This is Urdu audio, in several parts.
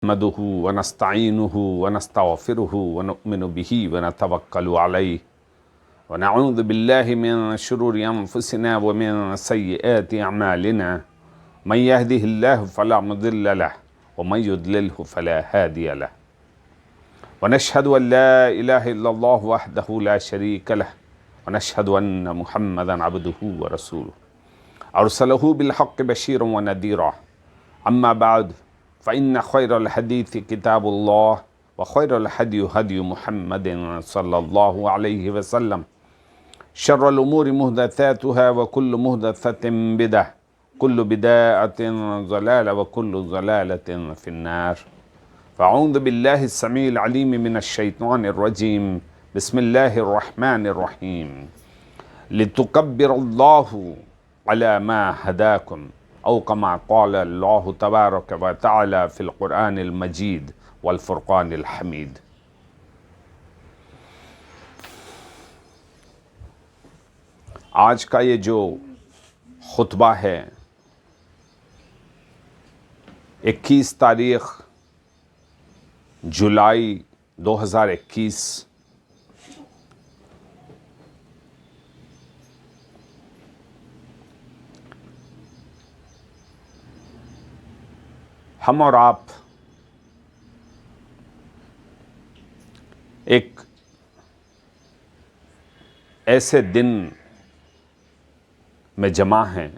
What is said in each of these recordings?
نحمده ونستعينه ونستغفره ونؤمن به ونتوكل عليه ونعوذ بالله من شرور أنفسنا ومن سيئات أعمالنا من يهده الله فلا مضل له ومن يضلله فلا هادي له ونشهد أن لا إله إلا الله وحده لا شريك له ونشهد أن محمدا عبده ورسوله أرسله بالحق بشيرا ونذيرا أما بعد فإن خير الحديث كتاب الله وخير الهدي هدي محمد صلى الله عليه وسلم شر الأمور محدثاتها وكل محدثة بدعة كل بدعة ضلالة وكل ضلالة في النار فأعوذ بالله السميع العليم من الشيطان الرجيم بسم الله الرحمن الرحيم لتكبر الله على ما هداكم او كما قال الله تبارک و تعالی فی القرآن المجید والفرقان الحمید۔ آج کا یہ جو خطبہ ہے 21 تاریخ جولائی 2021، ہم اور آپ ایک ایسے دن میں جمع ہیں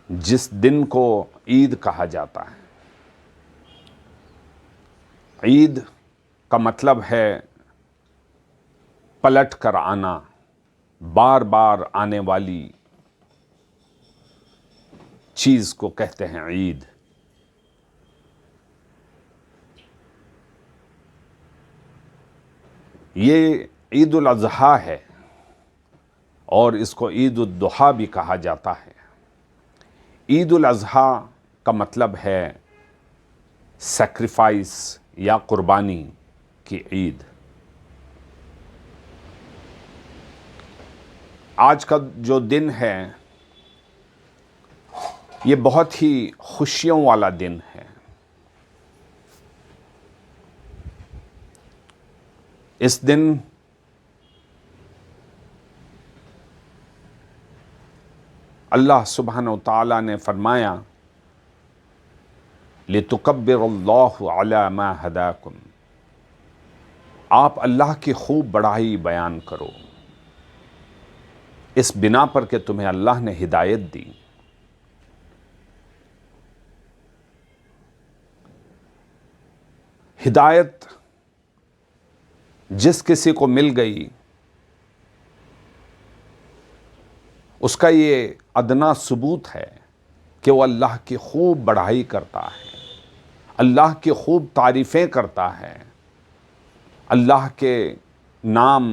جس دن کو عید کہا جاتا ہے۔ عید کا مطلب ہے پلٹ کر آنا، بار بار آنے والی چیز کو کہتے ہیں عید۔ یہ عید الاضحیٰ ہے اور اس کو عید الضحیٰ بھی کہا جاتا ہے۔ عید الاضحیٰ کا مطلب ہے سیکریفائس یا قربانی کی عید۔ آج کا جو دن ہے یہ بہت ہی خوشیوں والا دن ہے۔ اس دن اللہ سبحانہ و تعالیٰ نے فرمایا لِتُكَبِّرُ اللَّهُ عَلَى مَا هَدَاكُمْ، آپ اللہ کی خوب بڑائی بیان کرو اس بنا پر کہ تمہیں اللہ نے ہدایت دی۔ ہدایت جس کسی کو مل گئی اس کا یہ ادنا ثبوت ہے کہ وہ اللہ کی خوب بڑائی کرتا ہے، اللہ کی خوب تعریفیں کرتا ہے، اللہ کے نام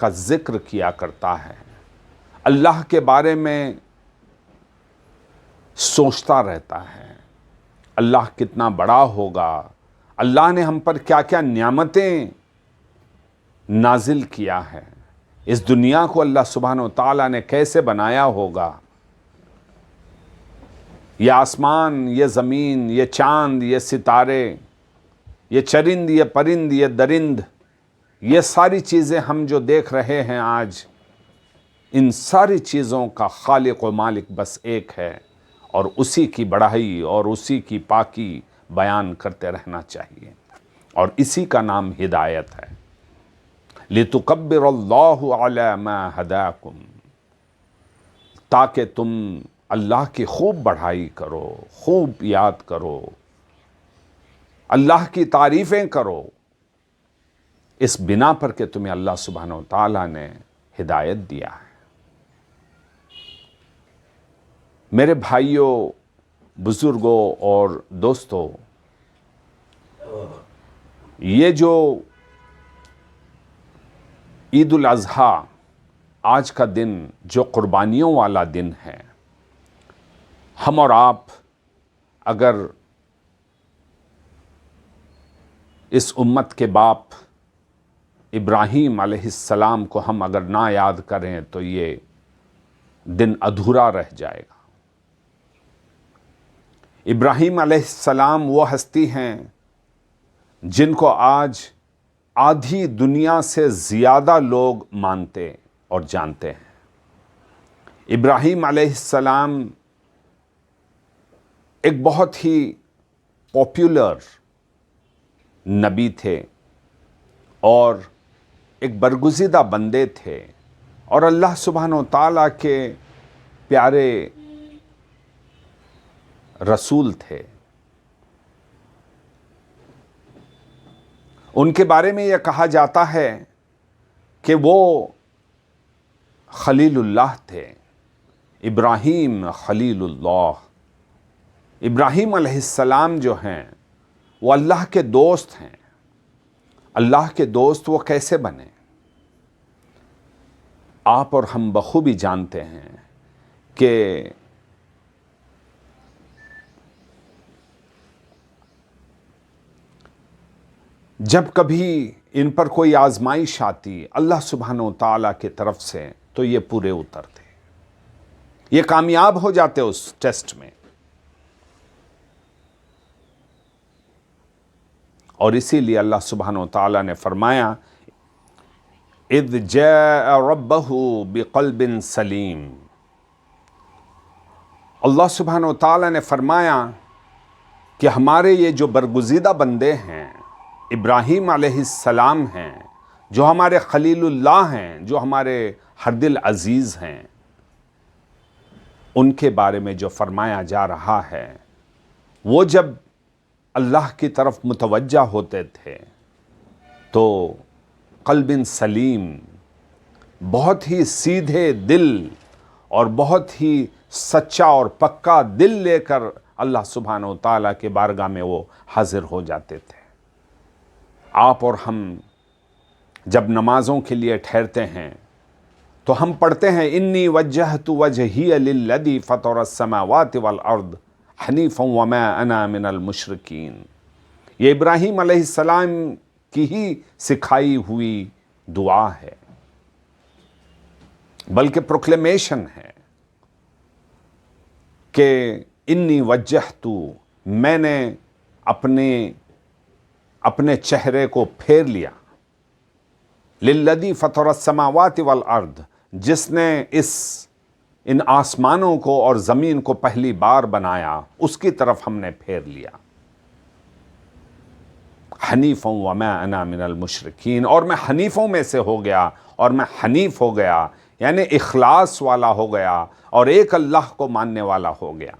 کا ذکر کیا کرتا ہے، اللہ کے بارے میں سوچتا رہتا ہے اللہ کتنا بڑا ہوگا، اللہ نے ہم پر کیا کیا نعمتیں نازل کیا ہے، اس دنیا کو اللہ سبحانہ و تعالیٰ نے کیسے بنایا ہوگا، یہ آسمان، یہ زمین، یہ چاند، یہ ستارے، یہ چرند، یہ پرند، یہ درند، یہ ساری چیزیں ہم جو دیکھ رہے ہیں آج، ان ساری چیزوں کا خالق و مالک بس ایک ہے، اور اسی کی بڑائی اور اسی کی پاکی بیان کرتے رہنا چاہیے، اور اسی کا نام ہدایت ہے۔ لِتُكَبِّرَ اللَّهُ عَلَى مَا هَدَاكُمْ، تاکہ تم اللہ کی خوب بڑائی کرو، خوب یاد کرو، اللہ کی تعریفیں کرو اس بنا پر کہ تمہیں اللہ سبحانہ و تعالیٰ نے ہدایت دیا ہے۔ میرے بھائیوں، بزرگوں اور دوستوں، یہ جو عید الاضحیٰ آج کا دن جو قربانیوں والا دن ہے، ہم اور آپ اگر اس امت کے باپ ابراہیم علیہ السلام کو ہم اگر نہ یاد کریں تو یہ دن ادھورا رہ جائے گا۔ ابراہیم علیہ السلام وہ ہستی ہیں جن کو آج آدھی دنیا سے زیادہ لوگ مانتے اور جانتے ہیں۔ ابراہیم علیہ السلام ایک بہت ہی پاپولر نبی تھے اور ایک برگزیدہ بندے تھے اور اللہ سبحانہ و تعالیٰ کے پیارے رسول تھے۔ ان کے بارے میں یہ کہا جاتا ہے کہ وہ خلیل اللہ تھے، ابراہیم خلیل اللہ۔ ابراہیم علیہ السلام جو ہیں وہ اللہ کے دوست ہیں۔ اللہ کے دوست وہ کیسے بنے؟ آپ اور ہم بخوبی جانتے ہیں کہ جب کبھی ان پر کوئی آزمائش آتی اللہ سبحانہ و تعالیٰ کی طرف سے تو یہ پورے اترتے، یہ کامیاب ہو جاتے اس ٹیسٹ میں۔ اور اسی لیے اللہ سبحانہ و تعالیٰ نے فرمایا اذ جاء ربہ بقلب سلیم۔ اللہ سبحانہ و تعالیٰ نے فرمایا کہ ہمارے یہ جو برگزیدہ بندے ہیں ابراہیم علیہ السلام ہیں، جو ہمارے خلیل اللہ ہیں، جو ہمارے ہر دل عزیز ہیں، ان کے بارے میں جو فرمایا جا رہا ہے وہ جب اللہ کی طرف متوجہ ہوتے تھے تو قلب سلیم، بہت ہی سیدھے دل اور بہت ہی سچا اور پکا دل لے کر اللہ سبحانہ و تعالیٰ کے بارگاہ میں وہ حاضر ہو جاتے تھے۔ آپ اور ہم جب نمازوں کے لیے ٹھہرتے ہیں تو ہم پڑھتے ہیں انی وجہت وجہی للذی فطر السماوات والارض حنیفا وما انا من المشرکین۔ یہ ابراہیم علیہ السلام کی ہی سکھائی ہوئی دعا ہے، بلکہ پروکلیمیشن ہے کہ انی وجہت، میں نے اپنے چہرے کو پھیر لیا، للذی فطر السماوات والارض، جس نے ان آسمانوں کو اور زمین کو پہلی بار بنایا، اس کی طرف ہم نے پھیر لیا۔ حنیفا وما انا من المشرکین، اور میں حنیفوں میں سے ہو گیا، اور میں حنیف ہو گیا یعنی اخلاص والا ہو گیا اور ایک اللہ کو ماننے والا ہو گیا،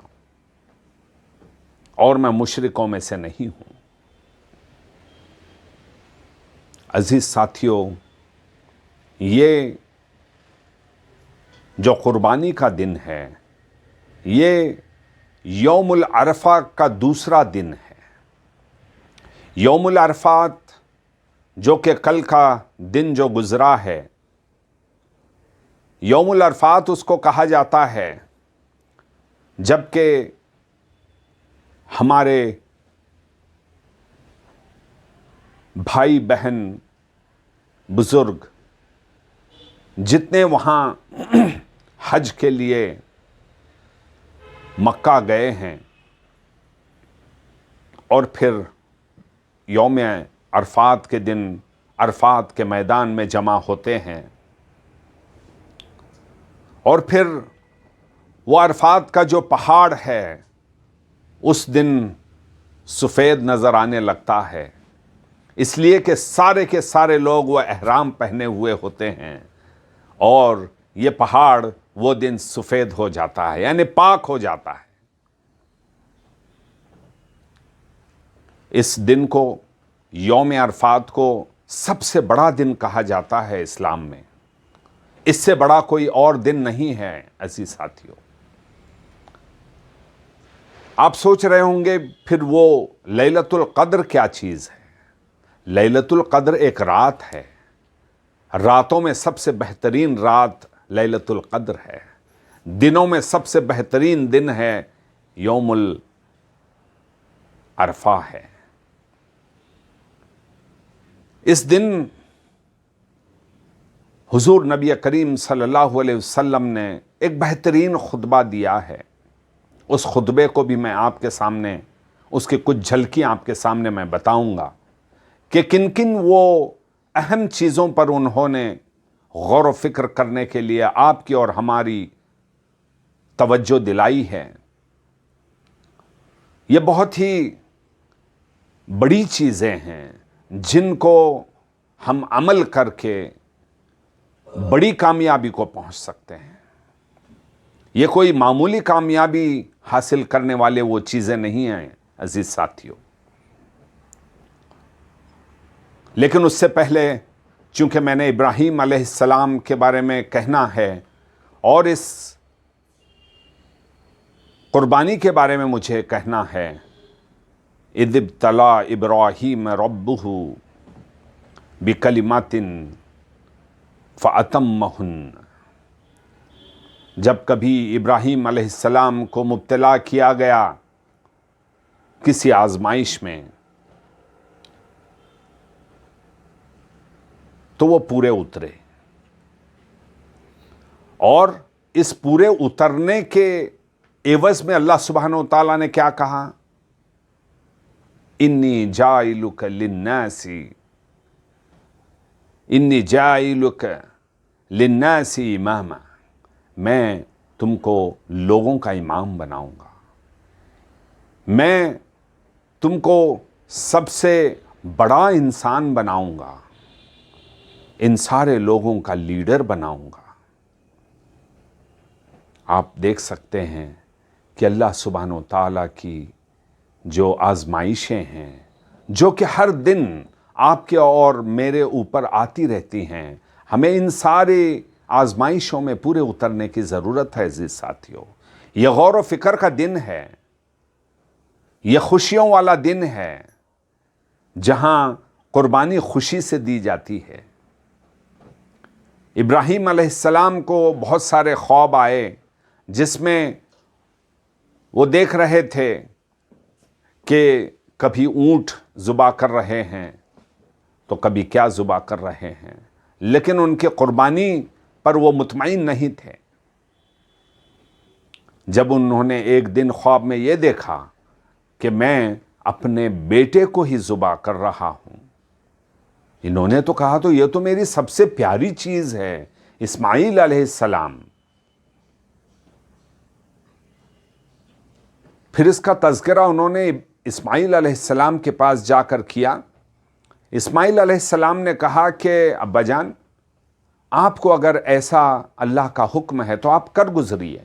اور میں مشرکوں میں سے نہیں ہوں۔ عزیز ساتھیو، یہ جو قربانی کا دن ہے یہ یوم العرفہ کا دوسرا دن ہے۔ یوم العرفات جو کہ کل کا دن جو گزرا ہے، یوم العرفات اس کو کہا جاتا ہے جبکہ ہمارے بھائی بہن بزرگ جتنے وہاں حج کے لیے مکہ گئے ہیں اور پھر یوم عرفات کے دن عرفات کے میدان میں جمع ہوتے ہیں، اور پھر وہ عرفات کا جو پہاڑ ہے اس دن سفید نظر آنے لگتا ہے، اس لیے کہ سارے کے سارے لوگ وہ احرام پہنے ہوئے ہوتے ہیں اور یہ پہاڑ وہ دن سفید ہو جاتا ہے یعنی پاک ہو جاتا ہے۔ اس دن کو، یوم عرفات کو، سب سے بڑا دن کہا جاتا ہے اسلام میں۔ اس سے بڑا کوئی اور دن نہیں ہے عزیز ساتھیوں۔ آپ سوچ رہے ہوں گے پھر وہ لیلۃ القدر کیا چیز ہے؟ لیلۃ القدر ایک رات ہے، راتوں میں سب سے بہترین رات لیلۃ القدر ہے، دنوں میں سب سے بہترین دن ہے یوم العرفہ ہے۔ اس دن حضور نبی کریم صلی اللہ علیہ وسلم نے ایک بہترین خطبہ دیا ہے، اس خطبے کو بھی میں آپ کے سامنے، اس کی کچھ جھلکیاں آپ کے سامنے میں بتاؤں گا کہ کن کن وہ اہم چیزوں پر انہوں نے غور و فکر کرنے کے لیے آپ کی اور ہماری توجہ دلائی ہے۔ یہ بہت ہی بڑی چیزیں ہیں جن کو ہم عمل کر کے بڑی کامیابی کو پہنچ سکتے ہیں۔ یہ کوئی معمولی کامیابی حاصل کرنے والے وہ چیزیں نہیں ہیں عزیز ساتھیوں۔ لیکن اس سے پہلے چونکہ میں نے ابراہیم علیہ السلام کے بارے میں کہنا ہے اور اس قربانی کے بارے میں مجھے کہنا ہے، اذ ابتلی ابراہیم ربہ بکلمات فاتمہن، جب کبھی ابراہیم علیہ السلام کو مبتلا کیا گیا کسی آزمائش میں تو وہ پورے اترے، اور اس پورے اترنے کے عوض میں اللہ سبحانہ و تعالیٰ نے کیا کہا؟ انی جاعلک للناس اماما، میں تم کو لوگوں کا امام بناؤں گا، میں تم کو سب سے بڑا انسان بناؤں گا، ان سارے لوگوں کا لیڈر بناؤں گا۔ آپ دیکھ سکتے ہیں کہ اللہ سبحانہ و تعالیٰ کی جو آزمائشیں ہیں، جو کہ ہر دن آپ کے اور میرے اوپر آتی رہتی ہیں، ہمیں ان سارے آزمائشوں میں پورے اترنے کی ضرورت ہے عزیز ساتھیوں۔ یہ غور و فکر کا دن ہے، یہ خوشیوں والا دن ہے، جہاں قربانی خوشی سے دی جاتی ہے۔ ابراہیم علیہ السلام کو بہت سارے خواب آئے جس میں وہ دیکھ رہے تھے کہ کبھی اونٹ ذبح کر رہے ہیں تو کبھی کیا ذبح کر رہے ہیں، لیکن ان کے قربانی پر وہ مطمئن نہیں تھے۔ جب انہوں نے ایک دن خواب میں یہ دیکھا کہ میں اپنے بیٹے کو ہی ذبح کر رہا ہوں، انہوں نے تو کہا تو یہ تو میری سب سے پیاری چیز ہے، اسماعیل علیہ السلام۔ پھر اس کا تذکرہ انہوں نے اسماعیل علیہ السلام کے پاس جا کر کیا۔ اسماعیل علیہ السلام نے کہا کہ ابا جان، آپ کو اگر ایسا اللہ کا حکم ہے تو آپ کر گزریے،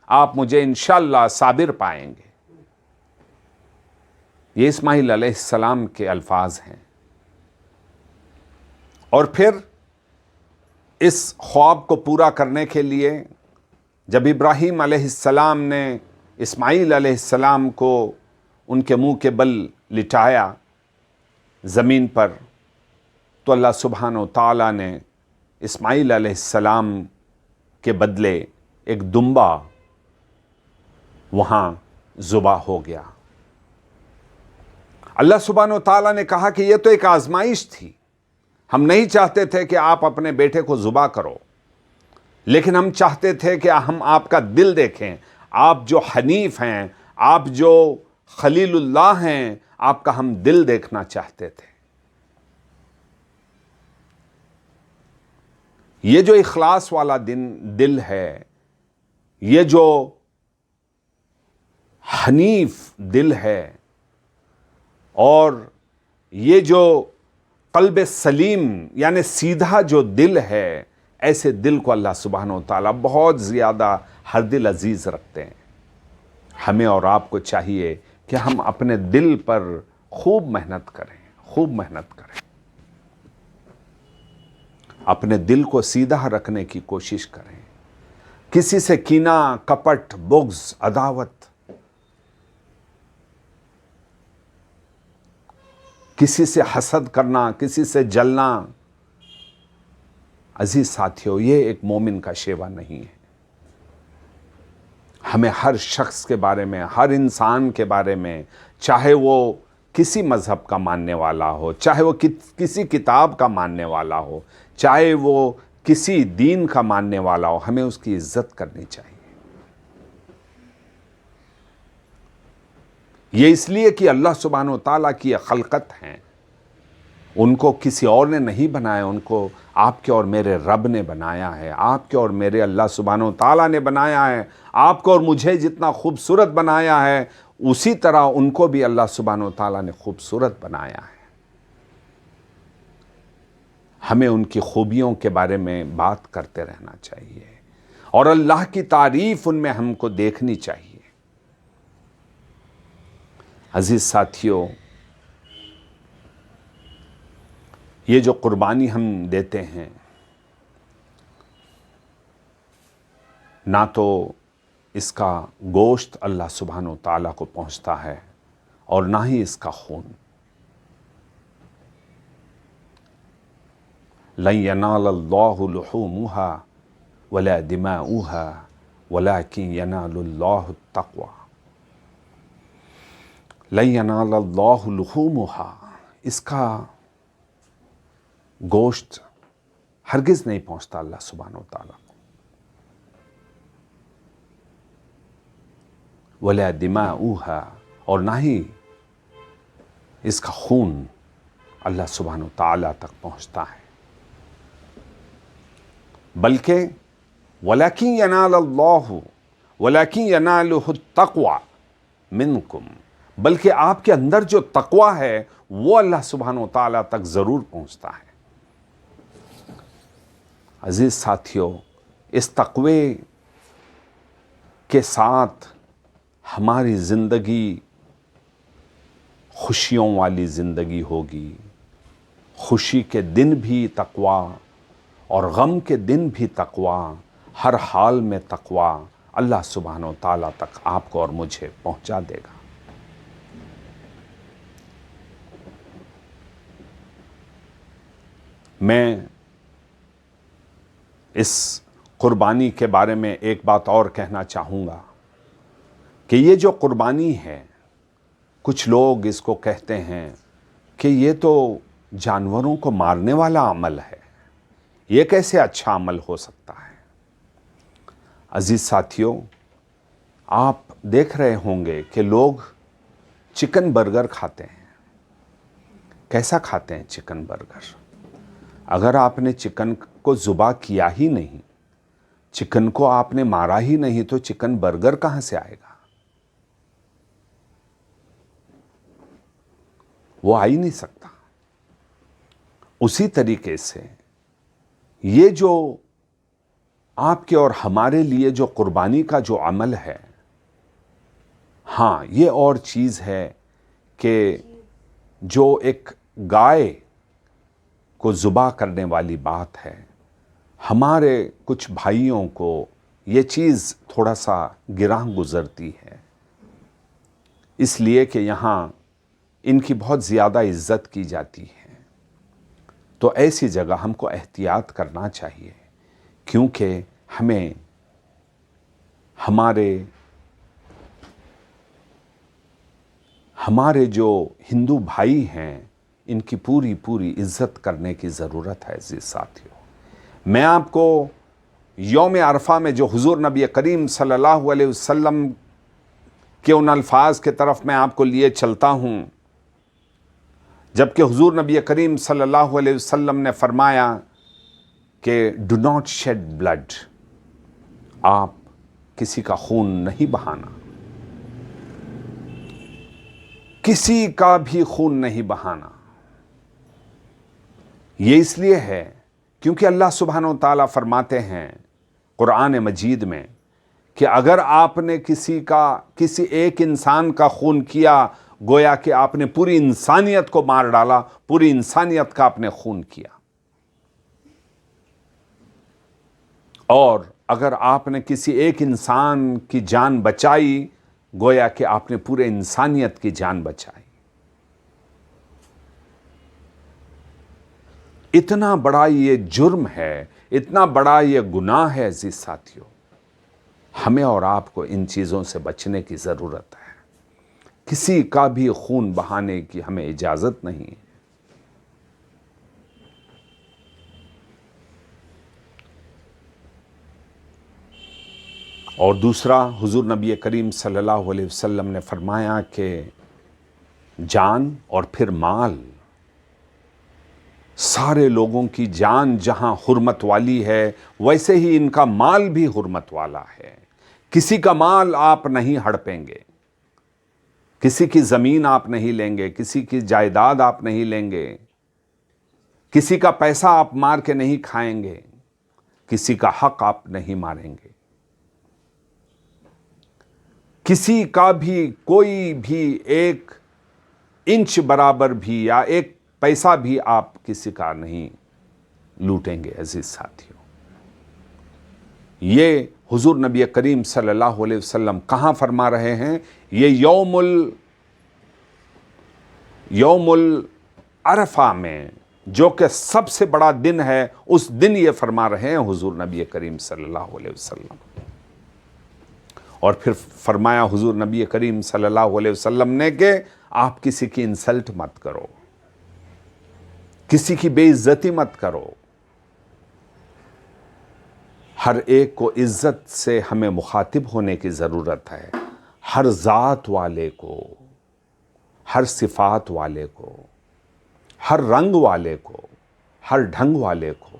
آپ مجھے انشاءاللہ صابر پائیں گے۔ یہ اسماعیل علیہ السلام کے الفاظ ہیں۔ اور پھر اس خواب کو پورا کرنے کے لیے جب ابراہیم علیہ السلام نے اسماعیل علیہ السلام کو ان کے منہ کے بل لٹایا زمین پر، تو اللہ سبحانہ و تعالیٰ نے اسماعیل علیہ السلام کے بدلے ایک دمبا وہاں ذبح ہو گیا۔ اللہ سبحانہ و تعالیٰ نے کہا کہ یہ تو ایک آزمائش تھی، ہم نہیں چاہتے تھے کہ آپ اپنے بیٹے کو ذبح کرو، لیکن ہم چاہتے تھے کہ ہم آپ کا دل دیکھیں، آپ جو حنیف ہیں، آپ جو خلیل اللہ ہیں، آپ کا ہم دل دیکھنا چاہتے تھے۔ یہ جو اخلاص والا دل ہے، یہ جو حنیف دل ہے، اور یہ جو قلب سلیم یعنی سیدھا جو دل ہے، ایسے دل کو اللہ سبحانہ و تعالیٰ بہت زیادہ ہر دل عزیز رکھتے ہیں۔ ہمیں اور آپ کو چاہیے کہ ہم اپنے دل پر خوب محنت کریں، خوب محنت کریں، اپنے دل کو سیدھا رکھنے کی کوشش کریں۔ کسی سے کینہ، کپٹ، بغض، عداوت، کسی سے حسد کرنا، کسی سے جلنا، عزیز ساتھیو، یہ ایک مومن کا شیوا نہیں ہے۔ ہمیں ہر شخص کے بارے میں، ہر انسان کے بارے میں، چاہے وہ کسی مذہب کا ماننے والا ہو، چاہے وہ کسی کتاب کا ماننے والا ہو، چاہے وہ کسی دین کا ماننے والا ہو، ہمیں اس کی عزت کرنی چاہیے۔ یہ اس لیے کہ اللہ سبحانہ و تعالیٰ کی یہ خلقت ہیں، ان کو کسی اور نے نہیں بنایا، ان کو آپ کے اور میرے رب نے بنایا ہے، آپ کے اور میرے اللہ سبحانہ و تعالیٰ نے بنایا ہے۔ آپ کو اور مجھے جتنا خوبصورت بنایا ہے، اسی طرح ان کو بھی اللہ سبحانہ و تعالیٰ نے خوبصورت بنایا ہے۔ ہمیں ان کی خوبیوں کے بارے میں بات کرتے رہنا چاہیے، اور اللہ کی تعریف ان میں ہم کو دیکھنی چاہیے۔ عزیز ساتھیو، یہ جو قربانی ہم دیتے ہیں، نہ تو اس کا گوشت اللہ سبحانہ و تعالیٰ کو پہنچتا ہے اور نہ ہی اس کا خون۔ لن ینال اللہ لحومها ولا دماؤها ولكن ینال اللہ التقوی۔ لن ینال اللہ لحومها، اس کا گوشت ہرگز نہیں پہنچتا اللہ سبحانہ و تعالیٰ کو، ولا دماؤها، اور نہ ہی اس کا خون اللہ سبحانہ و تعالیٰ تک پہنچتا ہے، بلکہ وَلَكِنْ يَنَالَ اللَّهُ وَلَكِنْ يَنَالُهُ التَّقْوَى مِنْكُمْ، بلکہ آپ کے اندر جو تقوی ہے وہ اللہ سبحانہ و تعالیٰ تک ضرور پہنچتا ہے۔ عزیز ساتھیو، اس تقوی کے ساتھ ہماری زندگی خوشیوں والی زندگی ہوگی، خوشی کے دن بھی تقوی اور غم کے دن بھی تقوی، ہر حال میں تقوی اللہ سبحانہ و تعالیٰ تک آپ کو اور مجھے پہنچا دے گا۔ میں اس قربانی کے بارے میں ایک بات اور کہنا چاہوں گا کہ یہ جو قربانی ہے، کچھ لوگ اس کو کہتے ہیں کہ یہ تو جانوروں کو مارنے والا عمل ہے، یہ کیسے اچھا عمل ہو سکتا ہے؟ عزیز ساتھیوں، آپ دیکھ رہے ہوں گے کہ لوگ چکن برگر کھاتے ہیں۔ کیسا کھاتے ہیں چکن برگر؟ اگر آپ نے چکن کو ذبح کیا ہی نہیں، چکن کو آپ نے مارا ہی نہیں، تو چکن برگر کہاں سے آئے گا؟ وہ آ ہی نہیں سکتا۔ اسی طریقے سے یہ جو آپ کے اور ہمارے لیے جو قربانی کا جو عمل ہے، ہاں یہ اور چیز ہے کہ جو ایک گائے کو ذبح کرنے والی بات ہے، ہمارے کچھ بھائیوں کو یہ چیز تھوڑا سا گراں گزرتی ہے، اس لیے کہ یہاں ان کی بہت زیادہ عزت کی جاتی ہے۔ تو ایسی جگہ ہم کو احتیاط کرنا چاہیے، کیونکہ ہمیں ہمارے جو ہندو بھائی ہیں ان کی پوری عزت کرنے کی ضرورت ہے۔ عزیز ساتھیوں، میں آپ کو یوم عرفہ میں جو حضور نبی کریم صلی اللہ علیہ وسلم کے ان الفاظ کے طرف میں آپ کو لیے چلتا ہوں، جبکہ حضور نبی کریم صلی اللہ علیہ وسلم نے فرمایا کہ ڈو ناٹ شیڈ بلڈ، آپ کسی کا خون نہیں بہانا، کسی کا بھی خون نہیں بہانا۔ یہ اس لیے ہے کیونکہ اللہ سبحانہ و تعالیٰ فرماتے ہیں قرآن مجید میں کہ اگر آپ نے کسی ایک انسان کا خون کیا، گویا کہ آپ نے پوری انسانیت کو مار ڈالا، پوری انسانیت کا آپ نے خون کیا۔ اور اگر آپ نے کسی ایک انسان کی جان بچائی، گویا کہ آپ نے پورے انسانیت کی جان بچائی۔ اتنا بڑا یہ جرم ہے، اتنا بڑا یہ گناہ ہے۔ عزیز ساتھیوں، ہمیں اور آپ کو ان چیزوں سے بچنے کی ضرورت ہے۔ کسی کا بھی خون بہانے کی ہمیں اجازت نہیں ہے۔ اور دوسرا، حضور نبی کریم صلی اللہ علیہ وسلم نے فرمایا کہ جان اور پھر مال. سارے لوگوں کی جان جہاں حرمت والی ہے ویسے ہی ان کا مال بھی حرمت والا ہے. کسی کا مال آپ نہیں ہڑپیں گے، کسی کی زمین آپ نہیں لیں گے، کسی کی جائیداد آپ نہیں لیں گے، کسی کا پیسہ آپ مار کے نہیں کھائیں گے، کسی کا حق آپ نہیں ماریں گے، کسی کا بھی کوئی بھی ایک انچ برابر بھی یا ایک پیسہ بھی آپ کسی کا نہیں لوٹیں گے. عزیز ساتھیوں، یہ حضور نبی کریم صلی اللہ علیہ وسلم کہاں فرما رہے ہیں؟ یہ یوم العرفہ میں، جو کہ سب سے بڑا دن ہے، اس دن یہ فرما رہے ہیں حضور نبی کریم صلی اللہ علیہ وسلم. اور پھر فرمایا حضور نبی کریم صلی اللہ علیہ وسلم نے کہ آپ کسی کی انسلٹ مت کرو، کسی کی بے عزتی مت کرو. ہر ایک کو عزت سے ہمیں مخاطب ہونے کی ضرورت ہے. ہر ذات والے کو، ہر صفات والے کو، ہر رنگ والے کو، ہر ڈھنگ والے کو،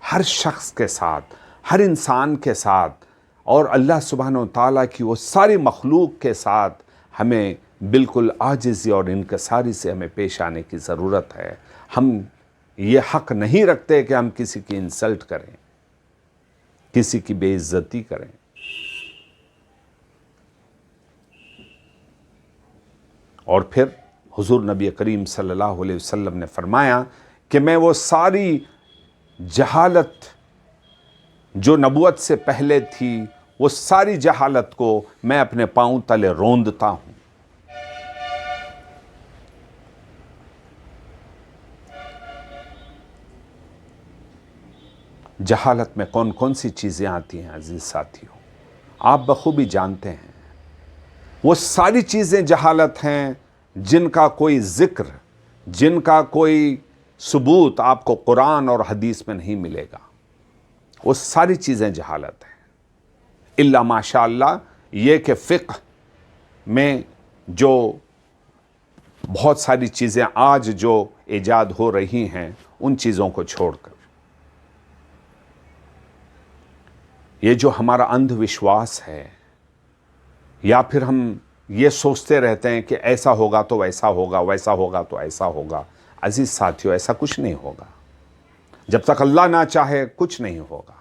ہر شخص کے ساتھ، ہر انسان کے ساتھ، اور اللہ سبحانہ و تعالیٰ کی وہ ساری مخلوق کے ساتھ ہمیں بالکل عاجزی اور انکساری سے ہمیں پیش آنے کی ضرورت ہے. ہم یہ حق نہیں رکھتے کہ ہم کسی کی انسلٹ کریں، کسی کی بے عزتی کریں. اور پھر حضور نبی کریم صلی اللہ علیہ وسلم نے فرمایا کہ میں وہ ساری جہالت جو نبوت سے پہلے تھی، وہ ساری جہالت کو میں اپنے پاؤں تلے روندتا ہوں. جہالت میں کون کون سی چیزیں آتی ہیں عزیز ساتھیوں؟ آپ بخوبی جانتے ہیں. وہ ساری چیزیں جہالت ہیں جن کا کوئی ذکر، جن کا کوئی ثبوت آپ کو قرآن اور حدیث میں نہیں ملے گا. وہ ساری چیزیں جہالت ہیں، الا ماشاء اللہ یہ کہ فقہ میں جو بہت ساری چیزیں آج جو ایجاد ہو رہی ہیں ان چیزوں کو چھوڑ کر. یہ جو ہمارا اندھ وشواس ہے، یا پھر ہم یہ سوچتے رہتے ہیں کہ ایسا ہوگا تو ویسا ہوگا، ویسا ہوگا تو ایسا ہوگا. عزیز ساتھیوں، ایسا کچھ نہیں ہوگا. جب تک اللہ نہ چاہے کچھ نہیں ہوگا.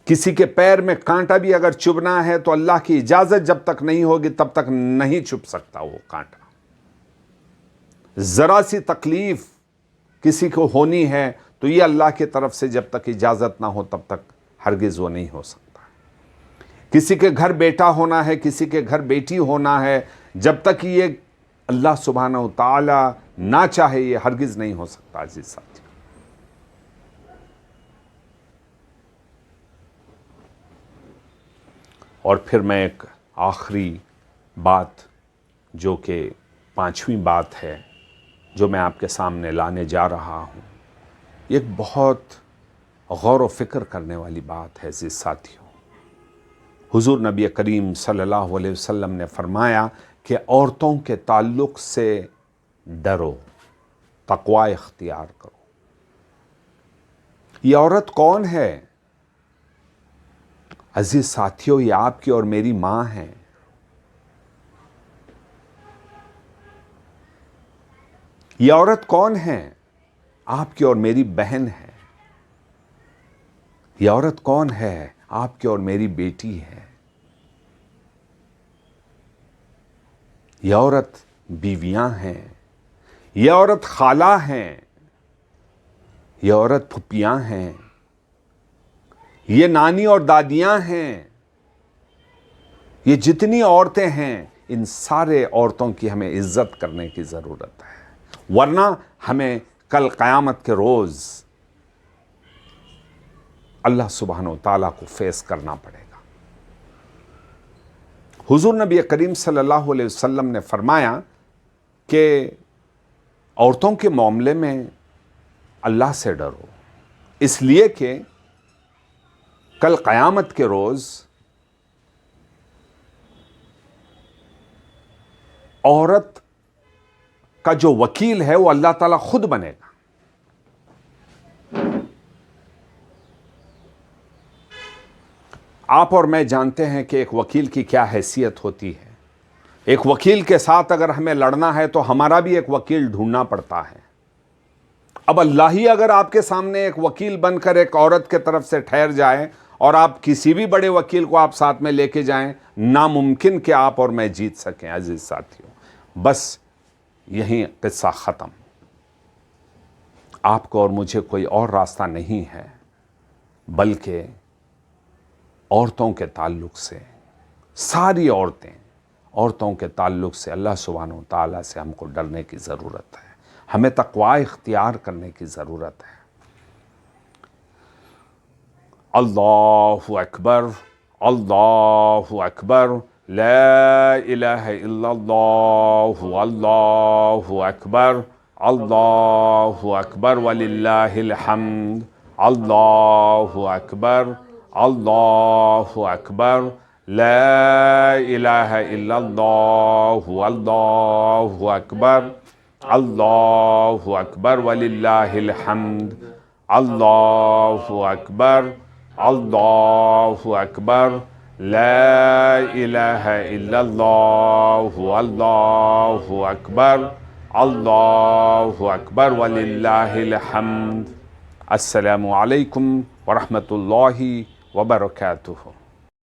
کسی کے پیر میں کانٹا بھی اگر چبھنا ہے تو اللہ کی اجازت جب تک نہیں ہوگی تب تک نہیں چبھ سکتا وہ کانٹا. ذرا سی تکلیف کسی کو ہونی ہے تو یہ اللہ کی طرف سے جب تک اجازت نہ ہو تب تک ہرگز وہ نہیں ہو سکتا. کسی کے گھر بیٹا ہونا ہے، کسی کے گھر بیٹی ہونا ہے، جب تک یہ اللہ سبحانہ و تعالی نہ چاہے یہ ہرگز نہیں ہو سکتا. عزیز ساتھی، اور پھر میں ایک آخری بات، جو کہ 5ویں بات ہے، جو میں آپ کے سامنے لانے جا رہا ہوں، ایک بہت غور و فکر کرنے والی بات ہے. عزیز ساتھیوں، حضور نبی کریم صلی اللہ علیہ وسلم نے فرمایا کہ عورتوں کے تعلق سے ڈرو، تقوی اختیار کرو. یہ عورت کون ہے؟ عزیز ساتھیوں، یہ آپ کی اور میری ماں ہے. یہ عورت کون ہے؟ آپ کی اور میری بہن ہے. یہ عورت کون ہے؟ آپ کی اور میری بیٹی ہے. یہ عورت بیویاں ہیں، یہ عورت خالہ ہیں، یہ عورت پھپھیاں ہیں، یہ نانی اور دادیاں ہیں. یہ جتنی عورتیں ہیں، ان سارے عورتوں کی ہمیں عزت کرنے کی ضرورت ہے، ورنہ ہمیں کل قیامت کے روز اللہ سبحانہ و تعالیٰ کو فیس کرنا پڑے گا. حضور نبی کریم صلی اللہ علیہ وسلم نے فرمایا کہ عورتوں کے معاملے میں اللہ سے ڈرو، اس لیے کہ کل قیامت کے روز عورت کا جو وکیل ہے وہ اللہ تعالیٰ خود بنے گا. آپ اور میں جانتے ہیں کہ ایک وکیل کی کیا حیثیت ہوتی ہے. ایک وکیل کے ساتھ اگر ہمیں لڑنا ہے تو ہمارا بھی ایک وکیل ڈھونڈنا پڑتا ہے. اب اللہ ہی اگر آپ کے سامنے ایک وکیل بن کر ایک عورت کے طرف سے ٹھہر جائے اور آپ کسی بھی بڑے وکیل کو آپ ساتھ میں لے کے جائیں, ناممکن کہ آپ اور میں جیت سکیں. عزیز ساتھیوں, بس یہیں قصہ ختم. آپ کو اور مجھے کوئی اور راستہ نہیں ہے بلکہ عورتوں کے تعلق سے, ساری عورتوں کے تعلق سے اللہ سبحانہ و تعالیٰ سے ہم کو ڈرنے کی ضرورت ہے. ہمیں تقوی اختیار کرنے کی ضرورت ہے. اللہ اکبر, اللہ اکبر, لا الہ الا اللہ, اللہ اکبر, اللہ اکبر وللہ الحمد, اللہ اکبر, اللہ اکبر, لا الہ الا اللہ, اللہ اکبر, اللہ اکبر وللہ الحمد, اللہ اکبر, اللہ اکبر, لا الہ الا اللہ, اللہ اکبر, اللہ اکبر وللہ الحمد. السلام علیکم ورحمۃ اللہ وبرکاتہ.